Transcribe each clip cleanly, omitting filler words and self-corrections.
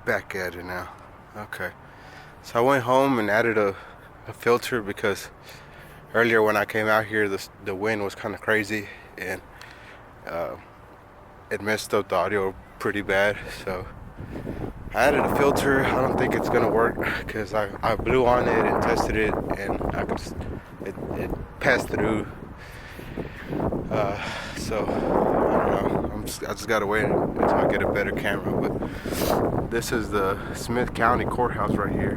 Back at it now. Okay. So I went home and added a filter because earlier when I came out here, the wind was kind of crazy and uh, it messed up the audio pretty bad. So I added a filter. I don't think it's gonna work because I blew on it and tested it and it passed through. So I don't know. I just gotta wait until I get a better camera. But this is the Smith County Courthouse right here,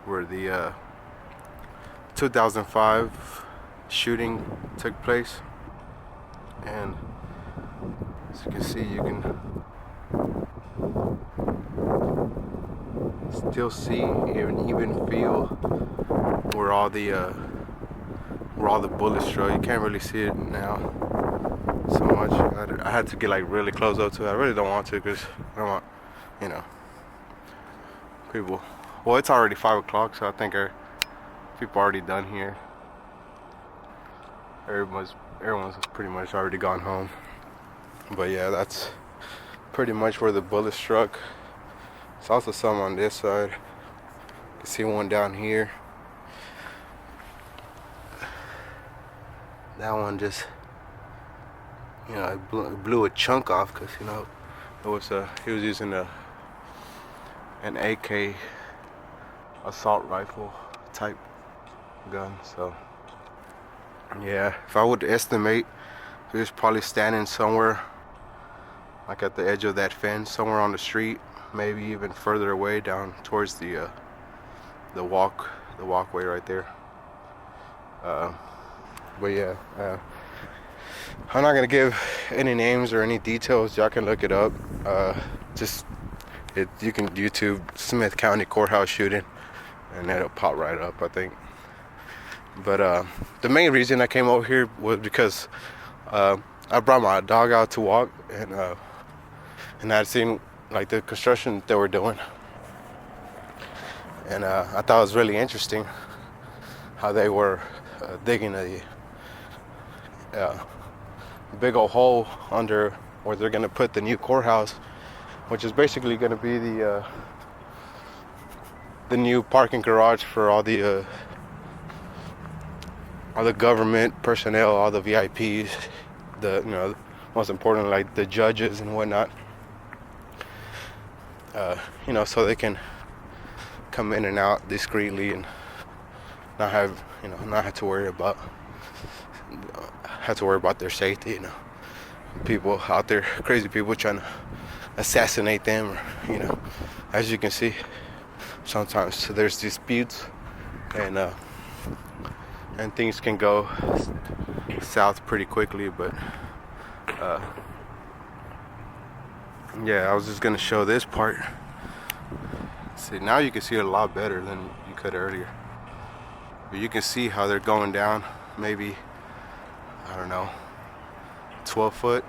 where the 2005 shooting took place. And as you can see, you can still see and even feel where all the bullets struck. You can't really see it now so much. I had to get like really close up to it. I really don't want to because I don't want, you know, people. Well, it's already 5 o'clock, so I think people are already done here. Everyone's pretty much already gone home. But yeah, that's pretty much where the bullet struck. There's also some on this side. You can see one down here. That one just, it blew a chunk off because, he was using an AK assault rifle type gun. So yeah, if I would estimate, he was probably standing somewhere like at the edge of that fence, somewhere on the street, maybe even further away down towards the walkway right there. But yeah, I'm not gonna give any names or any details. Y'all can look it up. You can YouTube Smith County Courthouse shooting, and it'll pop right up, I think. But the main reason I came over here was because I brought my dog out to walk, and I'd seen like the construction they were doing, and I thought it was really interesting how they were digging a big old hole under where they're gonna put the new courthouse, which is basically gonna be the new parking garage for all the government personnel, all the VIPs, most important, like the judges and whatnot. So they can come in and out discreetly and not have to worry about their safety. People out there, crazy people trying to assassinate them, or as you can see, sometimes there's disputes and things can go south pretty quickly. But yeah, I was just gonna show this part. See, now you can see it a lot better than you could earlier. But you can see how they're going down, maybe, I don't know, 12 foot.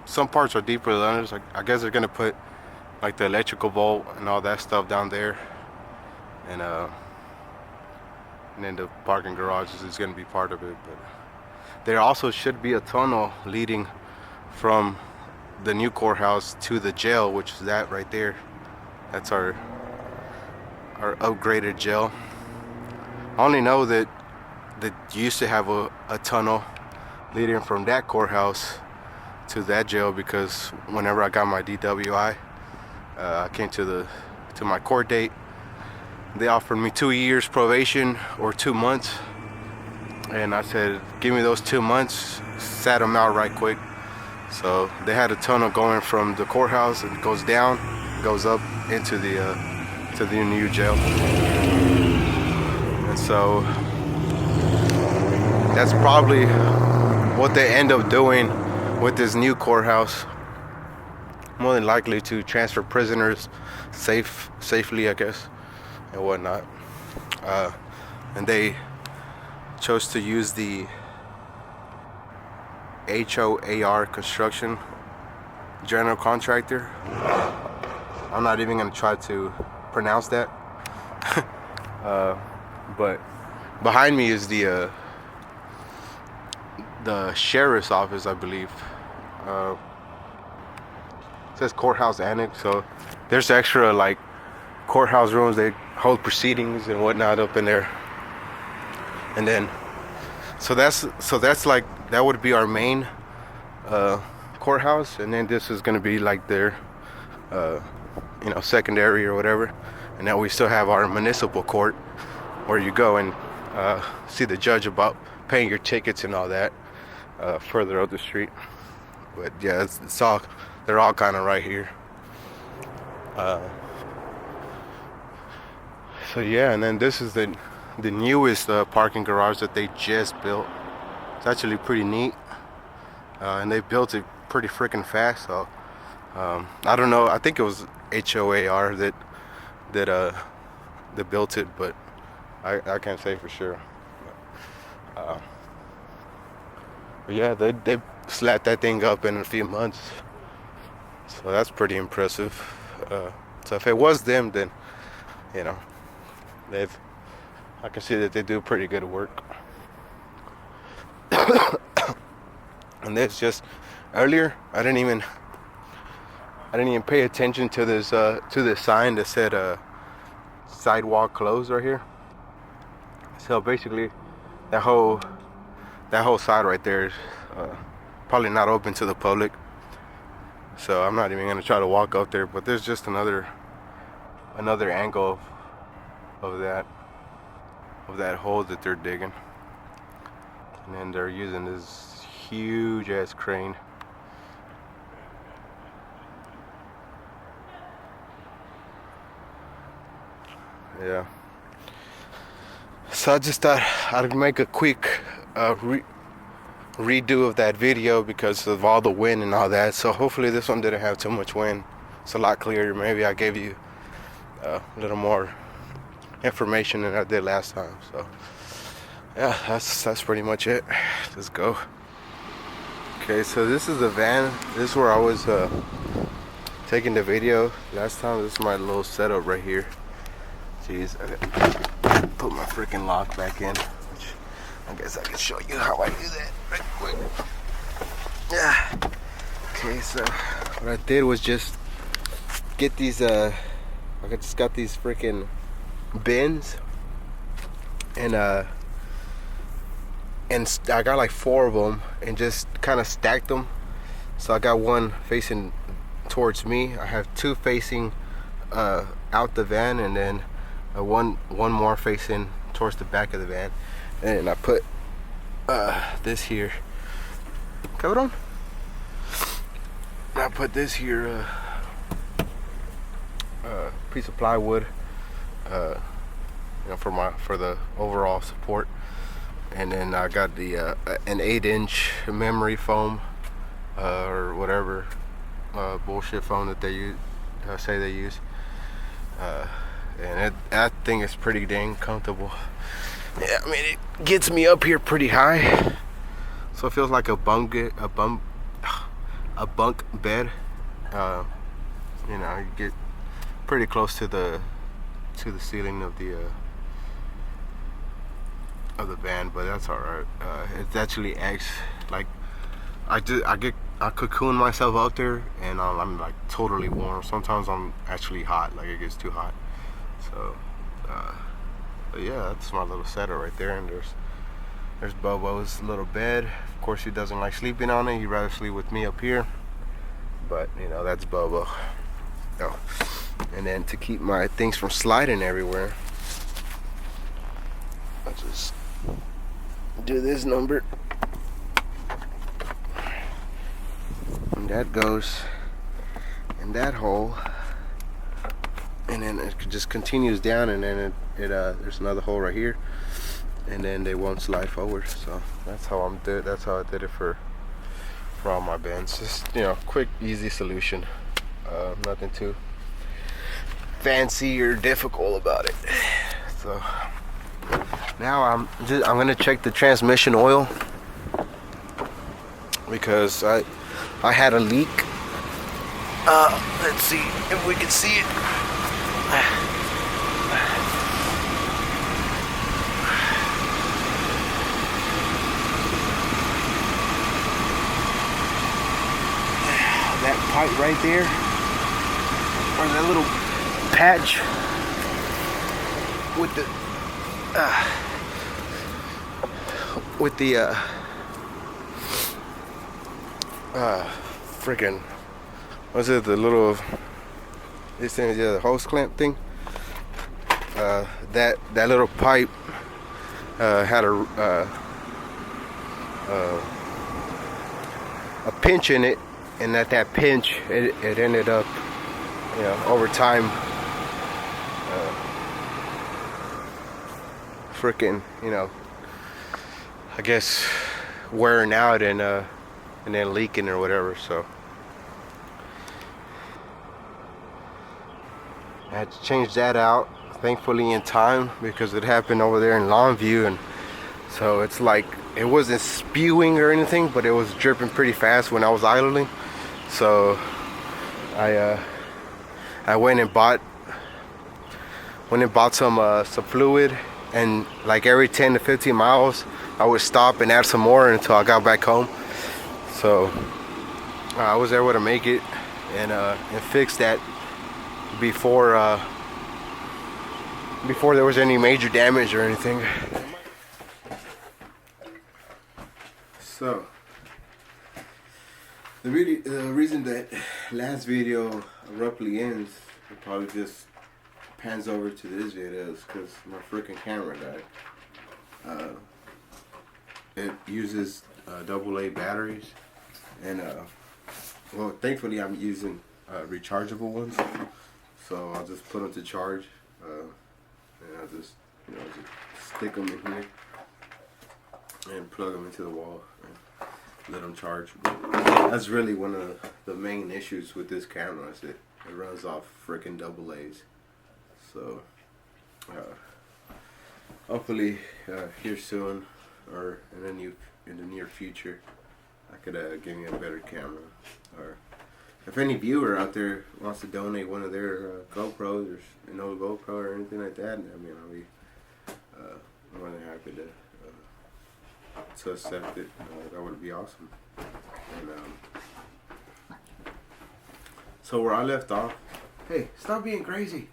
Some parts are deeper than others. I guess they're gonna put like the electrical bolt and all that stuff down there, and then the parking garage is gonna be part of it. But there also should be a tunnel leading from the new courthouse to the jail, which is that right there. That's our upgraded jail. I only know that you used to have a tunnel leading from that courthouse to that jail because whenever I got my DWI, I came to my court date. They offered me 2 years probation or 2 months, and I said, give me those 2 months. Sat them out right quick. So they had a tunnel going from the courthouse and goes down, goes up into the to the new jail. And so that's probably what they end up doing with this new courthouse. More than likely to transfer prisoners safely, I guess, and whatnot. And they chose to use the HOAR construction general contractor. I'm not even gonna try to pronounce that. But behind me is the sheriff's office, I believe. It's says courthouse annex, so there's extra like courthouse rooms. They hold proceedings and whatnot up in there. And then so that's like, that would be our main courthouse, and then this is going to be like their secondary or whatever. And now we still have our municipal court where you go and see the judge about paying your tickets and all that further up the street. But yeah, it's all, they're all kind of right here. So yeah, and then this is the newest parking garage that they just built. It's actually pretty neat, and they built it pretty freaking fast. So I don't know. I think it was HOAR that built it, but I can't say for sure. But yeah, they slapped that thing up in a few months, so that's pretty impressive. So if it was them, then I can see that they do pretty good work. And this just earlier, I didn't even pay attention to this sign that said sidewalk closed right here. So basically, that whole side right there is probably not open to the public. So I'm not even gonna try to walk up there. But there's just another angle of that hole that they're digging, and then they're using this huge ass crane. Yeah. So I just thought I'd make a quick redo of that video because of all the wind and all that. So hopefully this one didn't have too much wind. It's a lot clearer. Maybe I gave you a little more information than I did last time. So yeah, that's pretty much it. Let's go. Okay, so this is the van. This is where I was taking the video last time. This is my little setup right here. Jeez, I put my freaking lock back in, which I guess I can show you how I do that right quick. Yeah. Okay, so what I did was just get these I just got these freaking bins, and I got like 4 of them and just kind of stacked them. So I got one facing towards me, I have 2 facing out the van, and then one more facing towards the back of the van. And I put this here, cabrón. I put this here piece of plywood for the overall support. And then I got the an 8-inch memory foam or whatever bullshit foam that they use, say they use, and that thing is pretty dang comfortable. Yeah, I mean, it gets me up here pretty high, so it feels like a bunk bed. You get pretty close to the ceiling of the van, but that's all right. It actually acts like I cocoon myself out there, and I'm like totally warm. Sometimes I'm actually hot, like it gets too hot. So but yeah, that's my little setup right there. And there's Bobo's little bed. Of course, he doesn't like sleeping on it. He'd rather sleep with me up here, but that's Bobo. Oh. And then to keep my things from sliding everywhere, I just do this number, and that goes in that hole, and then it just continues down, and then there's another hole right here, and then they won't slide forward. So that's how I did it for all my bands. Just quick, easy solution. Nothing too fancy or difficult about it. So now I'm gonna check the transmission oil, because I had a leak. Let's see if we can see it. That pipe right there, or that little patch with the freaking, what's it, the little, this thing, yeah, the hose clamp thing. That little pipe had a pinch in it, and at that pinch it ended up, you know, over time freaking, you know, I guess wearing out and then leaking or whatever. So I had to change that out, thankfully in time, because it happened over there in Longview, and so it's like it wasn't spewing or anything, but it was dripping pretty fast when I was idling. So I went and bought some fluid, and like every 10 to 15 miles I would stop and add some more until I got back home. So I was able to make it and fix that before there was any major damage or anything. So the reason that last video abruptly ends, it probably just pans over to this video, is because my freaking camera died. It uses AA batteries, and well, thankfully I'm using rechargeable ones, so I'll just put them to charge, and I'll just, you know, just stick them in here and plug them into the wall and let them charge. That's really one of the main issues with this camera, is it runs off freaking AA's. So hopefully here soon, or in the near future, I could give me a better camera. Or if any viewer out there wants to donate one of their GoPros, or an old GoPro or anything like that, I mean, I'll be more than happy to accept it. That would be awesome. And so where I left off, hey, stop being crazy.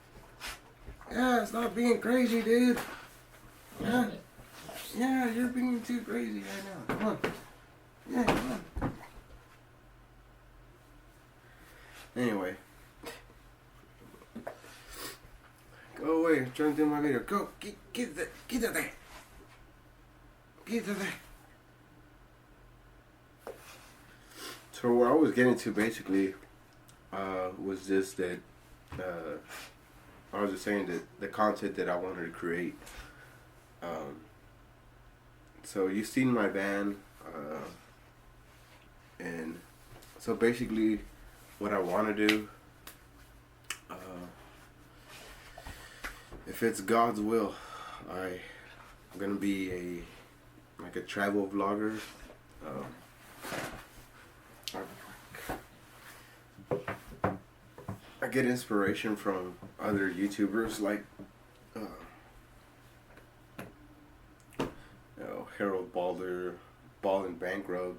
Yeah, stop being crazy, dude. Yeah, yeah, you're being too crazy right now. Come on. Yeah, come on. Anyway, go away. I'm trying to do my video. Go, get there. Get there. Get there. So what I was getting to basically was just that I was just saying that the content that I wanted to create. So you've seen my van, and so basically what I want to do, if it's God's will, I'm gonna be like a travel vlogger. I get inspiration from other YouTubers like Harold Balder, Ball and Bankrupt,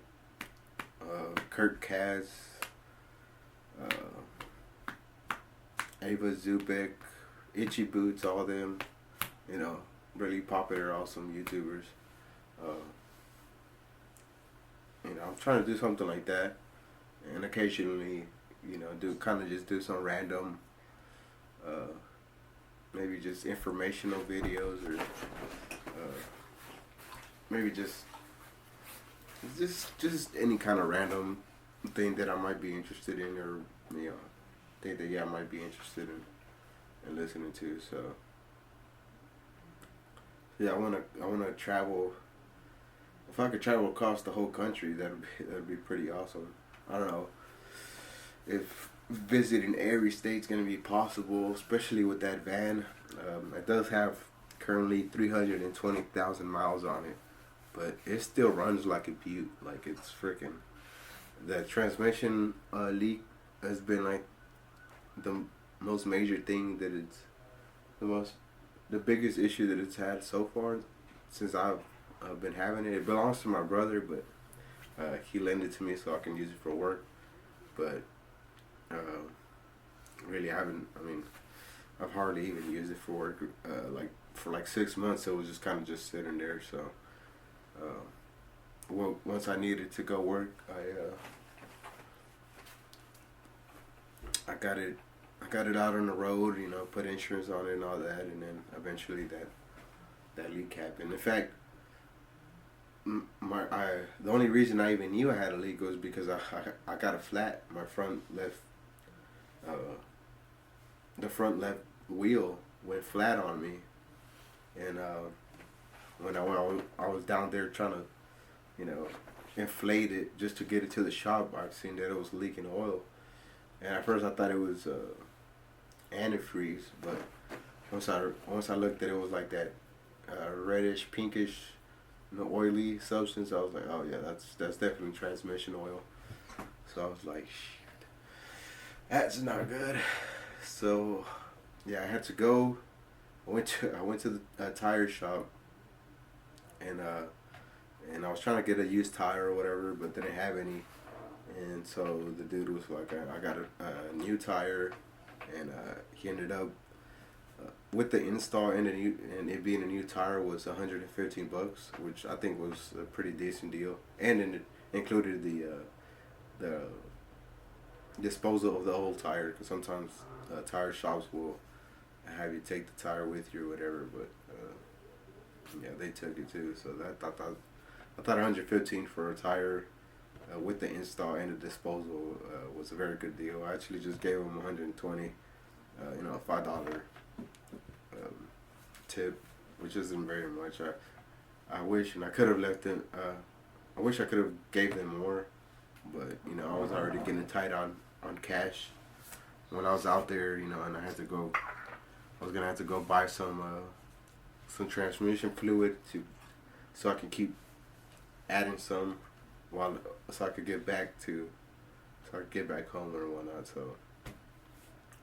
Kurt Kaz, Ava Zubek, Itchy Boots, all them, you know, really popular, awesome YouTubers. You know, I'm trying to do something like that, and occasionally, you know, just do some random, maybe just informational videos, or maybe just any kind of random thing that I might be interested in, or, you know, think that I might be interested in listening to. So yeah, I wanna travel. If I could travel across the whole country, that'd be pretty awesome. I don't know if visiting every state's gonna be possible, especially with that van. It does have currently 320,000 miles on it, but it still runs like a beaut. Like, it's freaking. The transmission leak has been like the most major thing that it's the biggest issue that it's had so far since I've been having it. It belongs to my brother, but he lent it to me so I can use it for work. But really, I haven't. I mean, I've hardly even used it for work. Like for like 6 months, it was just kind of just sitting there. So, well, once I needed to go work, I got it. I got it out on the road. You know, put insurance on it and all that, and then eventually that leak happened. In fact, the only reason I even knew I had a leak was because I got a flat. My front left, uh, the front left wheel went flat on me, and when I was down there trying to, you know, inflate it just to get it to the shop, I seen that it was leaking oil, and at first I thought it was antifreeze, but once I looked at it, it was like that reddish pinkish, oily substance. I was like, oh yeah, that's definitely transmission oil. So I was like, shit, that's not good. So yeah, I had to go. I went to the tire shop, and I was trying to get a used tire or whatever, but didn't have any. And so the dude was like, I got a new tire, and he ended up with the install and it being a new tire was $115, which I think was a pretty decent deal, and it included the disposal of the old tire, because sometimes tire shops will have you take the tire with you or whatever, but yeah, they took it too. So I thought 115 for a tire with the install and the disposal was a very good deal. I actually just gave him 120, a $5 tip, which isn't very much. I wish, and I could have left them. I wish I could have gave them more, but I was already getting tight on cash when I was out there, and I had to go. I was gonna have to go buy some transmission fluid so I can keep adding some so I could get back home or whatnot. So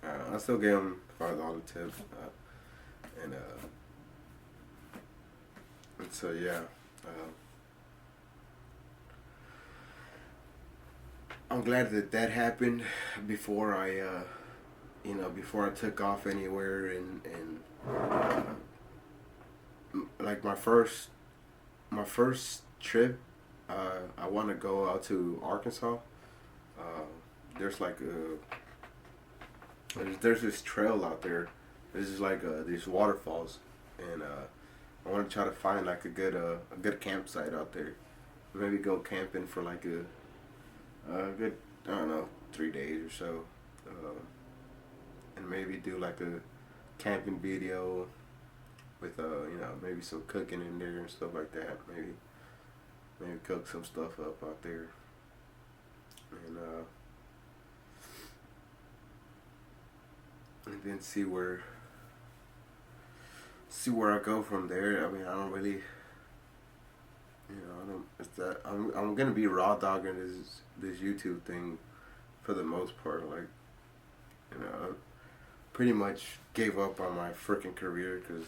I still gave him $5 tip, and so yeah. I'm glad that happened before before I took off anywhere, and like my first trip, I want to go out to Arkansas. There's like there's this trail out there. This is like these waterfalls, and I want to try to find like a good campsite out there. Maybe go camping for like a good, I don't know, 3 days or so, and maybe do like a camping video with maybe some cooking in there and stuff like that. Maybe cook some stuff up out there, and then see where I go from there. I mean, I don't really, I don't. It's that I'm gonna be raw dogging this YouTube thing for the most part. Like, I pretty much gave up on my freaking career because,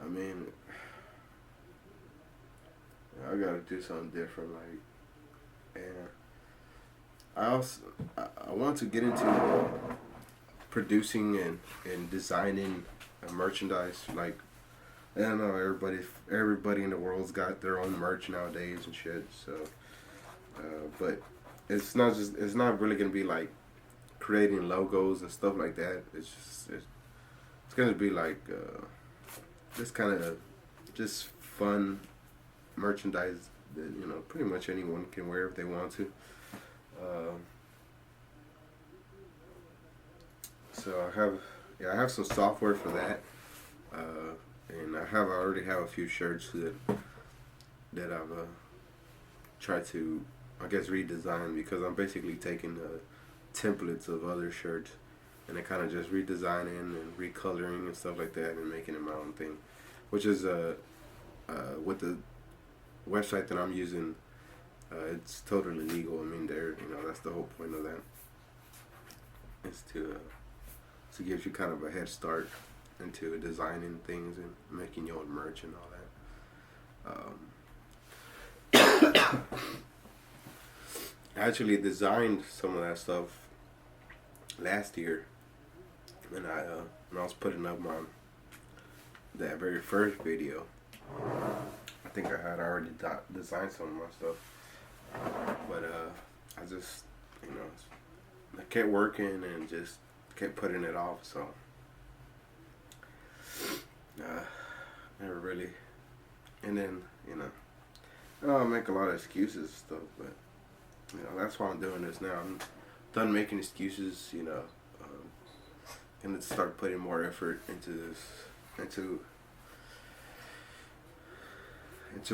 I mean, I gotta do something different. Like, and I want to get into producing and designing merchandise. Like, I don't know, everybody in the world's got their own merch nowadays and shit. So, but it's not really gonna be like creating logos and stuff like that. It's gonna be like just kind of just fun merchandise that pretty much anyone can wear if they want to. So I have some software for that, and I already have a few shirts that I've tried to, I guess, redesign, because I'm basically taking templates of other shirts and then kind of just redesigning and recoloring and stuff like that and making it my own thing, which is with the website that I'm using, it's totally legal. I mean, that's the whole point of that. Is to give you kind of a head start into designing things and making your own merch and all that. I actually designed some of that stuff last year when I was putting up that very first video. I think I had already designed some of my stuff, but I just, you know, I kept working and just kept putting it off. So never really. And then, you know, I make a lot of excuses and stuff, but you know, that's why I'm doing this now. I'm done making excuses. You know, gonna start putting more effort into this, into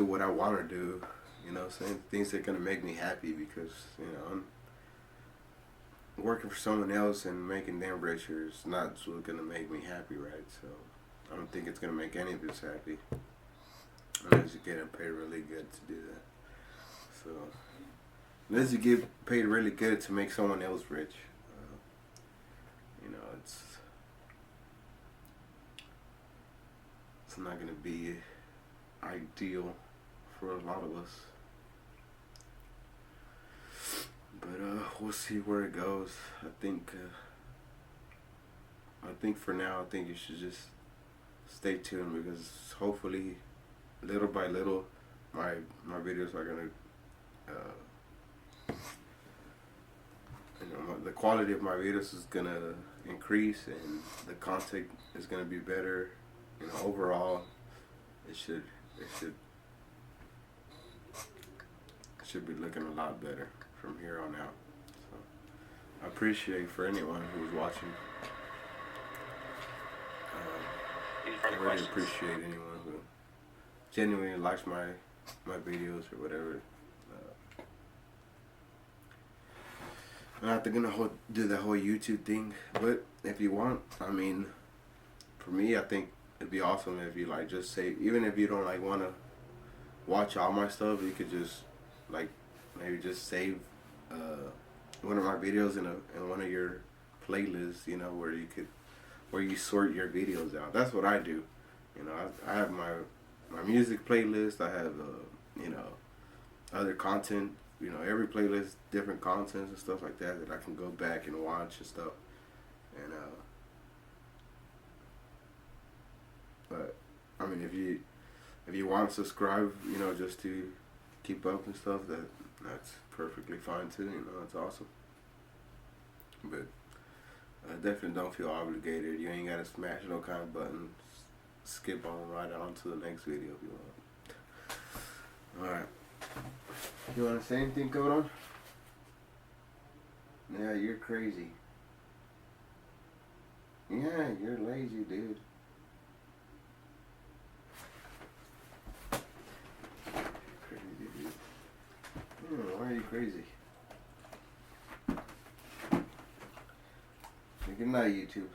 what I want to do. You know, saying things that are gonna make me happy, because you know, I'm working for someone else and making damn rich is not what's gonna make me happy, right? So I don't think it's gonna make any of us happy unless you're getting paid really good to do that. So unless you get paid really good to make someone else rich, you know, it's not gonna be ideal for a lot of us. But we'll see where it goes. I think for now, I think you should just stay tuned, because hopefully, little by little, my videos are gonna, you know, the quality of my videos is gonna increase, and the content is gonna be better. You know, overall, it should be looking a lot better from here on out. So I appreciate for anyone who's watching. I really appreciate anyone who genuinely likes my videos or whatever. I'm not gonna do the whole YouTube thing, but if you want, I mean, for me, I think it'd be awesome if you like just say, even if you don't like want to watch all my stuff, you could just like maybe just save one of my videos in one of your playlists, you know, where you sort your videos out. That's what I do. You know, I have my music playlist. I have you know, other content. You know, every playlist, different contents and stuff like that I can go back and watch and stuff. And but I mean, if you want to subscribe, you know, just to keep up and stuff, that's perfectly fine too. You know, that's awesome. But definitely don't feel obligated. You ain't gotta smash no kind of button. Skip on right on to the next video if you want. Alright. You wanna say anything, Codon? Yeah, you're crazy. Yeah, you're lazy, dude. Crazy, dude. Why are you crazy? Good night, YouTube.